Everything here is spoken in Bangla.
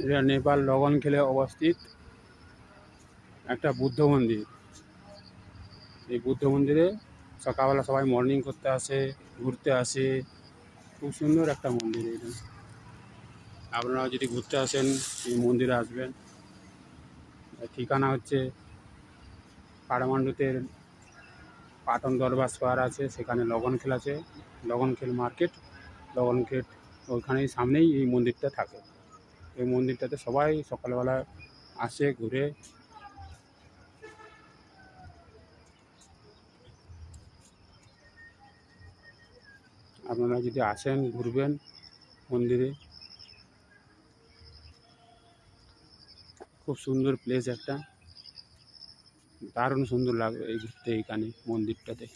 এটা নেপাল লগনখিলে অবস্থিত একটা বুদ্ধ মন্দির। এই বুদ্ধ মন্দিরে সকালবেলা সবাই মর্নিং করতে আসে, ঘুরতে আসে। খুব সুন্দর একটা মন্দির এটা। আপনারা যদি ঘুরতে আসেন এই মন্দিরে আসবেন। ঠিকানা হচ্ছে কাঠমান্ডুতে পাটন দরবার স্কোয়ার আছে, সেখানে লগনখিল আছে, লগনখিল মার্কেট, লগনখিল ওইখানেই সামনেই এই মন্দিরটা থাকে। এই মন্দিরটাতে সবাই সকালবেলা আসে, ঘুরে। আপনারা যদি আসেন ঘুরবেন মন্দিরে, খুব সুন্দর প্লেস একটা, দারুণ সুন্দর লাগবে এই ঘুরতে এইখানে মন্দিরটাতে।